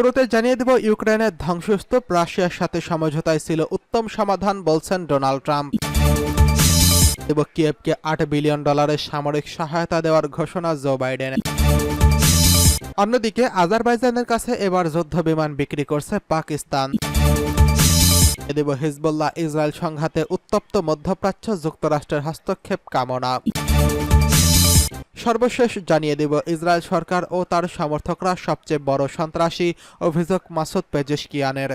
শুরুতে জানিয়ে দেব, ইউক্রেনের ধ্বংসস্তূপ রাশিয়ার সাথে সমঝোতায় ছিল উত্তম সমাধান বলছেন ডোনাল্ড ট্রাম্প। দেব কিয়েভকে $8 বিলিয়ন সামরিক সহায়তা দেওয়ার ঘোষণা জো বাইডেনের। অন্যদিকে আজারবাইজানের কাছে এবার যুদ্ধ বিমান বিক্রি করছে পাকিস্তান। দেব হিজবুল্লাহ ইসরায়েল সংঘাতে উত্তপ্ত মধ্যপ্রাচ্য, যুক্তরাষ্ট্রের হস্তক্ষেপ কামনা। সর্বশেষ জানিয়ে দেব, ইসরায়েল সরকার ও তার সমর্থকরা সবচেয়ে বড় সন্ত্রাসী, অভিযোগ মাসুদ পেজেশকিয়ানের।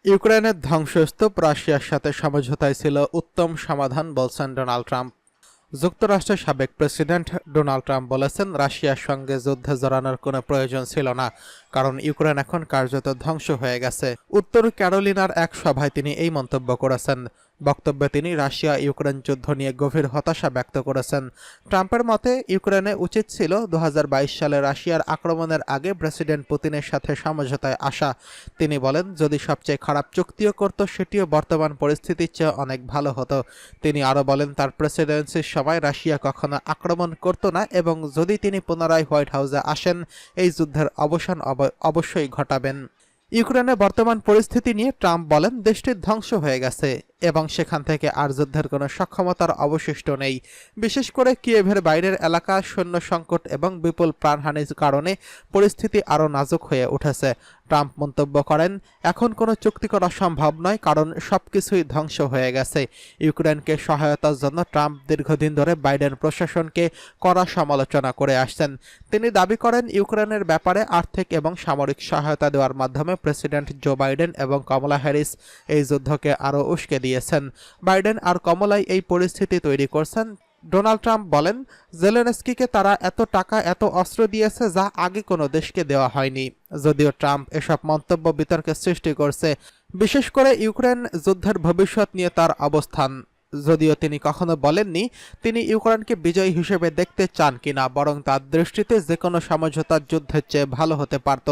ইউক্রেনের ধ্বংসস্তূপ রাশিয়ার সাথে সমঝোতায় ছিল উত্তম সমাধান বলছেন ডোনাল্ড ট্রাম্প। যুক্তরাষ্ট্রের সাবেক প্রেসিডেন্ট ডোনাল্ড ট্রাম্প বলেছেন, রাশিয়ার সঙ্গে যুদ্ধে জড়ানোর কোনো প্রয়োজন ছিল না, কারণ ইউক্রেন এখন কার্যত ধ্বংস হয়ে গেছে। উত্তর ক্যারোলিনার এক সভায় তিনি এই মন্তব্য করেছেন। বক্তব্যে তিনি রাশিয়া ইউক্রেন যুদ্ধ নিয়ে গভীর হতাশা ব্যক্ত করেছেন। ট্রাম্পের মতে, ইউক্রেনে উচিত ছিল 2022 সালে রাশিয়ার আক্রমণের আগে প্রেসিডেন্ট পুতিনের সাথে সমঝোতায় আসা। তিনি বলেন, যদি সবচেয়ে খারাপ চুক্তিও করত, সেটিও বর্তমান পরিস্থিতির চেয়ে অনেক ভালো হতো। তিনি আরও বলেন, তার প্রেসিডেন্সির সময় রাশিয়া কখনো আক্রমণ করত না এবং যদি তিনি পুনরায় হোয়াইট হাউসে আসেন, এই যুদ্ধের অবসান অবশ্যই ঘটাবেন। ইউক্রেনের বর্তমান পরিস্থিতি নিয়ে ট্রাম্প বলেন, দেশটি ধ্বংস হয়ে গেছে এবং সেখান থেকে আর যুদ্ধের কোনো সক্ষমতার অবশিষ্ট নেই। বিশেষ করে কিয়েভের বাইরের এলাকা, সৈন্য সংকট এবং বিপুল প্রাণহানির কারণে পরিস্থিতি আরও নাজুক হয়ে উঠেছে। ট্রাম্প মন্তব্য করেন, এখন কোনো চুক্তি করা সম্ভব নয়, কারণ সবকিছুই ধ্বংস হয়ে গেছে। ইউক্রেনকে সহায়তার জন্য ট্রাম্প দীর্ঘদিন ধরে বাইডেন প্রশাসনকে কড়া সমালোচনা করে আসছেন। তিনি দাবি করেন, ইউক্রেনের ব্যাপারে আর্থিক এবং সামরিক সহায়তা দেওয়ার মাধ্যমে প্রেসিডেন্ট জো বাইডেন এবং কমলা হ্যারিস এই যুদ্ধকে আরও উস্কে দিয়েছেন। বাইডেন আর কমলাই এই পরিস্থিতি তৈরি করছেন। ডোনাল্ড ট্রাম্প বলেন, জেলেনস্কিকে তারা এত টাকা, এত অস্ত্র দিয়েছে যা আগে কোনো দেশকে দেওয়া হয়নি। যদিও ট্রাম্প এসব মন্তব্য বিতর্কের সৃষ্টি করছে, বিশেষ করে ইউক্রেন যুদ্ধের ভবিষ্যৎ নিয়ে তার অবস্থান। যদিও তিনি কখনো বলেননি তিনি ইউক্রেনকে বিজয়ী হিসেবে দেখতে চান কিনা, বরং তার দৃষ্টিতে যে কোনো সমঝোতার যুদ্ধের চেয়ে ভালো হতে পারত।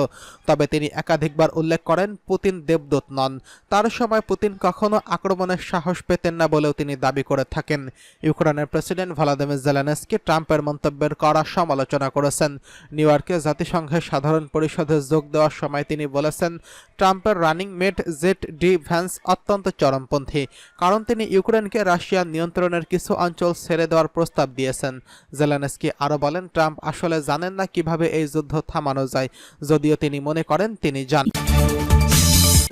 তবে তিনি একাধিকবার উল্লেখ করেন, পুতিন দেবদূত নন। তার সময় পুতিন কখনো আক্রমণের সাহস পেতেন না বলেও তিনি দাবি করে থাকেন। ইউক্রেনের প্রেসিডেন্ট ভলোদিমির জেলেনস্কি ট্রাম্পের মন্তব্যের কড়া সমালোচনা করেছেন। নিউ ইয়র্কে জাতিসংঘের সাধারণ পরিষদে যোগ দেওয়ার সময় তিনি বলেছেন, ট্রাম্পের running mate J D Vance অত্যন্ত চরমপন্থী, কারণ তিনি ইউক্রেনকে রাশিয়ার নিয়ন্ত্রণের কিছু অঞ্চল ছেড়ে দেওয়ার প্রস্তাব দিয়েছেন। জেলেনস্কি আরও বলেন, ট্রাম্প আসলে জানেন না কিভাবে এই যুদ্ধ থামানো যায়, যদিও তিনি মনে করেন তিনি জানেন।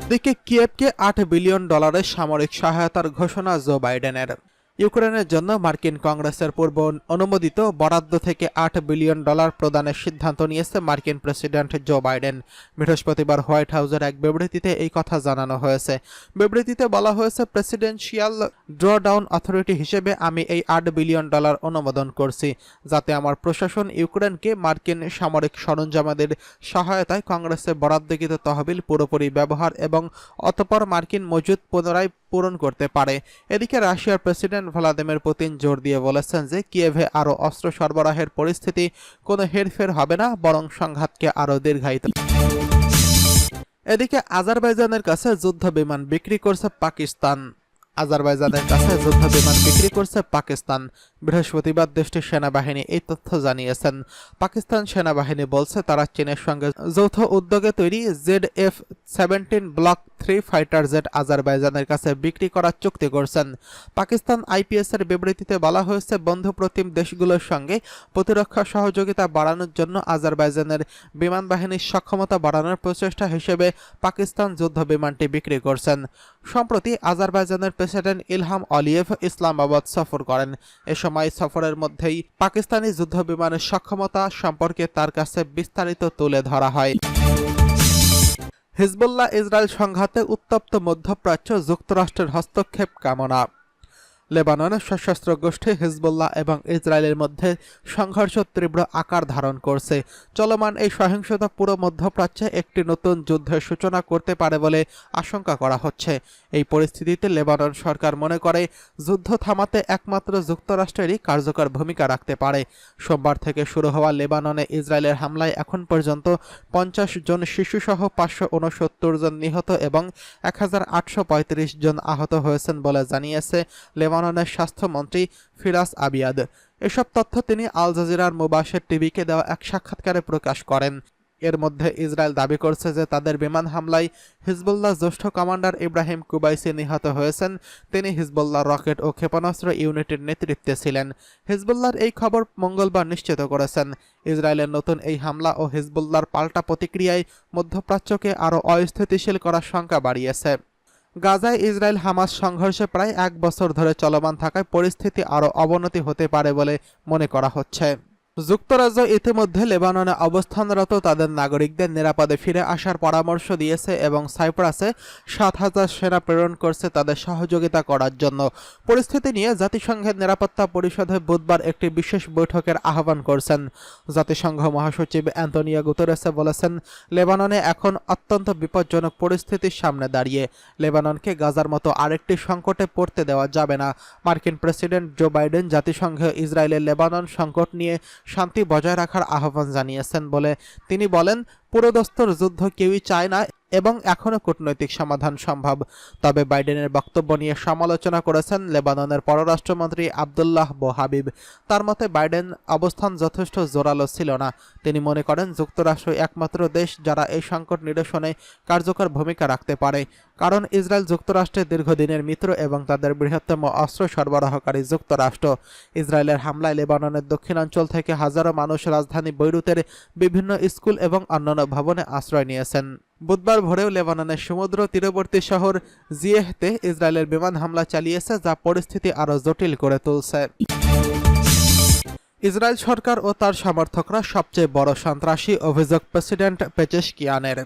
এদিকে কিয়েভকে $8 বিলিয়ন সামরিক সহায়তার ঘোষণা জো বাইডেনের। ইউক্রেনের জন্য মার্কিন কংগ্রেসের পূর্ব অনুমোদিত বরাদ্দ থেকে $8 বিলিয়ন প্রদানের সিদ্ধান্ত নিয়েছে মার্কিন প্রেসিডেন্ট জো বাইডেন। বৃহস্পতিবার হোয়াইট হাউসের এক বিবৃতিতে এই কথা জানানো হয়েছে। বিবৃতিতে বলা হয়েছে, প্রেসিডেন্সিয়াল ড্রডাউন অথরিটি হিসেবে আমি এই $8 বিলিয়ন অনুমোদন করছি, যাতে আমার প্রশাসন ইউক্রেনকে মার্কিন সামরিক সরঞ্জামাদের সহায়তায় কংগ্রেসে বরাদ্দকৃত তহবিল পুরোপুরি ব্যবহার এবং অতঃপর মার্কিন মজুদ পুনরায় পূরণ করতে পারে। এদিকে রাশিয়ার প্রেসিডেন্ট ভ্লাদিমির পুতিন জোর দিয়ে বলেছেন যে কিয়েভে আরও অস্ত্র সরবরাহের পরিস্থিতি কোনো হেরফের হবে না, বরং সংঘাতকে আরও দীর্ঘায়িত। এদিকে আজারবাইজানের কাছে যুদ্ধ বিমান বিক্রি করছে পাকিস্তান। আজারবাইজানের কাছে যুদ্ধ বিমান বিক্রি করছে পাকিস্তান। বৃহস্পতিবার দেশটির সেনাবাহিনী এই তথ্য জানিয়েছেন। পাকিস্তান সেনাবাহিনী বলছে, তারা চীনের সঙ্গে যৌথ উদ্যোগে তৈরি ZF-17 ব্লক 3 ফাইটার জেট আজারবাইজানের কাছে বিক্রি করার চুক্তি করছেন। পাকিস্তান আইপিএস-এর বিবৃতিতে বলা হয়েছে, বন্ধুপ্রতিম দেশগুলোর সঙ্গে প্রতিরক্ষা সহযোগিতা বাড়ানোর জন্য আজারবাইজানের বিমান বাহিনীর সক্ষমতা বাড়ানোর প্রচেষ্টা হিসেবে পাকিস্তান যুদ্ধ বিমানটি বিক্রি করছেন। সম্প্রতি আজারবাইজানের প্রেসিডেন্ট ইলহাম আলিয়েভ ইসলামাবাদ সফর করেন। এ সময় সফরের মধ্যেই পাকিস্তানি যুদ্ধ বিমানের সক্ষমতা সম্পর্কে তার কাছে বিস্তারিত তুলে ধরা হয়। হিজবুল্লাহ ইসরায়েল সংঘাতে উত্তপ্ত মধ্যপ্রাচ্য, যুক্তরাষ্ট্রের হস্তক্ষেপ কামনা। লেবাননের সশস্ত্র গোষ্ঠী হিজবুল্লাহ এবং ইসরায়েলের মধ্যে সংঘর্ষ তীব্র আকার ধারণ করছে। চলমান এই সহিংসতা পুরো মধ্যপ্রাচ্যে একটি নতুন যুদ্ধের সূচনা করতে পারে বলে আশঙ্কা করা হচ্ছে। এই পরিস্থিতিতে লেবানন সরকার মনে করে, যুদ্ধ থামাতে একমাত্র যুক্তরাষ্ট্রেরই কার্যকর ভূমিকা রাখতে পারে। সোমবার থেকে শুরু হওয়া লেবাননে ইসরায়েলের হামলায় এখন পর্যন্ত 50 জন শিশুসহ 569 জন নিহত এবং 1835 জন আহত হয়েছেন বলে জানিয়েছে লেবাননের স্বাস্থ্যমন্ত্রী ফিরাস আবিয়াদ। এসব তথ্য তিনি আল জাজিরার মুবাশির টিভিকে দেওয়া এক সাক্ষাৎকারে প্রকাশ করেন। এর মধ্যে ইসরায়েল দাবি করছে যে তাদের বিমান হামলায় হিজবুল্লাহ জ্যেষ্ঠ কমান্ডার ইব্রাহিম কুবাইসি নিহত হয়েছেন। তিনি হিজবুল্লাহ রকেট ও ক্ষেপণাস্ত্র ইউনিটের নেতৃত্বে ছিলেন। হিজবুল্লাহর এই খবর মঙ্গলবার নিশ্চিত করেছেন। ইসরায়েলের নতুন এই হামলা ও হিজবুল্লাহর পাল্টা প্রতিক্রিয়ায় মধ্যপ্রাচ্যকে আরও অস্থিতিশীল করার শঙ্কা বাড়িয়েছে। গাজায় ইসরায়েল হামাস সংঘর্ষে প্রায় 1 বছর ধরে চলমান থাকায় পরিস্থিতি আরও অবনতি হতে পারে বলে মনে করা হচ্ছে। যুক্তরাজ্য ইতিমধ্যে লেবাননে অবস্থানরত তাদের নাগরিকদের নিরাপদে ফিরে আসার পরামর্শ দিয়েছে এবং সাইপ্রাসে 7,000 সেনা প্রেরণ করছে তাদের সহযোগিতা করার জন্য। পরিস্থিতি নিয়ে জাতিসংঘের নিরাপত্তা পরিষদে বুধবার একটি বিশেষ বৈঠকের আহ্বান করছেন। জাতিসংঘ মহাসচিব অ্যান্তোনিও গুতেরেস বলেছেন, লেবাননে এখন অত্যন্ত বিপজ্জনক পরিস্থিতির সামনে দাঁড়িয়ে লেবাননকে গাজার মতো আরেকটি সংকটে পড়তে দেওয়া যাবে না। মার্কিন প্রেসিডেন্ট জো বাইডেন জাতিসংঘে ইসরায়েলের লেবানন সংকট নিয়ে শান্তি বজায় রাখার আহ্বান জানিয়েছেন বলে তিনি বলেন, পুরোদস্তুর যুদ্ধ কেউই চায় না এবং এখনও কূটনৈতিক সমাধান সম্ভব। তবে বাইডেনের বক্তব্য নিয়ে সমালোচনা করেছেন লেবাননের পররাষ্ট্রমন্ত্রী আবদুল্লাহ বোহাবিব। তার মতে বাইডেন অবস্থান যথেষ্ট জোরালো ছিল না। তিনি মনে করেন যুক্তরাষ্ট্র একমাত্র দেশ যারা এই সংকট নিরসনে কার্যকর ভূমিকা রাখতে পারে, কারণ ইসরায়েল যুক্তরাষ্ট্রের দীর্ঘদিনের মিত্র এবং তাদের বৃহত্তম অস্ত্র সরবরাহকারী যুক্তরাষ্ট্র। ইসরায়েলের হামলায় লেবাননের দক্ষিণাঞ্চল থেকে হাজারো মানুষ রাজধানী বৈরুতের বিভিন্ন স্কুল এবং অন্যান্য ভবনে আশ্রয় নিয়েছেন। বুধবার ভোরেও লেবাননের সমুদ্র তীরবর্তী শহর জিয়েহতে ইসরায়েলের বিমান হামলা চালিয়েছে, যা পরিস্থিতি আরও জটিল করে তুলছে। ইসরায়েল সরকার ও তার সমর্থকরা সবচেয়ে বড় সন্ত্রাসী, অভিযোগ প্রেসিডেন্ট পেজেশকিয়ানের।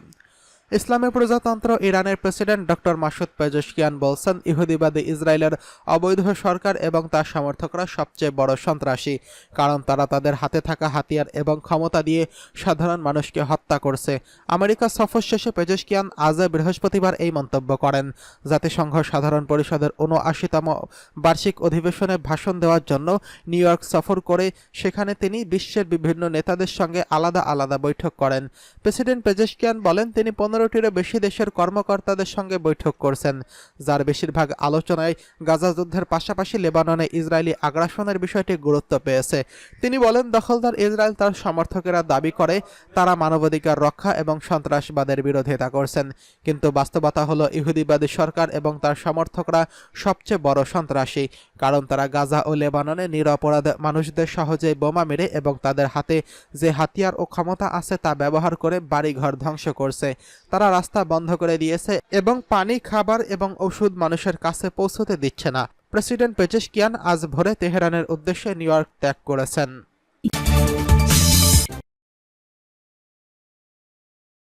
ইসলামী প্রজাতন্ত্র ইরানের প্রেসিডেন্ট ডক্টর মাসুদ পেজেশকিয়ান বলছেন, ইহুদিবাদী ইসরায়েলের অবৈধ সরকার এবং তার সমর্থকরা সবচেয়ে বড় সন্ত্রাসী, কারণ তারা তাদের হাতে থাকা হাতিয়ার এবং ক্ষমতা দিয়ে সাধারণ মানুষকে হত্যা করছে। আমেরিকা সফর শেষে পেজেশকিয়ান আজ বৃহস্পতিবার এই মন্তব্য করেন। জাতিসংঘ সাধারণ পরিষদের ৭৯তম বার্ষিক অধিবেশনে ভাষণ দেওয়ার জন্য নিউ ইয়র্ক সফর করে সেখানে তিনি বিশ্বের বিভিন্ন নেতাদের সঙ্গে আলাদা আলাদা বৈঠক করেন। প্রেসিডেন্ট পেজেশকিয়ান বলেন, তিনি 15টিরও বেশি দেশের কর্মকর্তাদের সঙ্গে বৈঠক করছেন, যার বেশিরভাগ আলোচনায় গাজা যুদ্ধের পাশাপাশি লেবাননে ইসরায়েলি আগ্রাসনের বিষয়টি গুরুত্ব পেয়েছে। তিনি বলেন, দখলদার ইসরায়েল তার সমর্থকেরা দাবি করে তারা মানবাধিকার রক্ষা এবং সন্ত্রাসবাদের বিরোধিতা করছেন, কিন্তু বাস্তবতা হলো ইহুদিবাদী সরকার এবং তার সমর্থকরা সবচেয়ে বড় সন্ত্রাসী, কারণ তারা গাজা ও লেবাননে নিরপরাধ মানুষদের সহজেই বোমা মেরে এবং তাদের হাতে যে হাতিয়ার ও ক্ষমতা আছে তা ব্যবহার করে বাড়িঘর ধ্বংস করছে। তারা রাস্তা বন্ধ করে দিয়েছে এবং পানি, খাবার এবং ওষুধ মানুষের কাছে পৌঁছতে দিচ্ছে না। প্রেসিডেন্ট পেজেশকিয়ান আজ ভোরে তেহরানের উদ্দেশ্যে নিউ ইয়র্ক ত্যাগ করেছেন।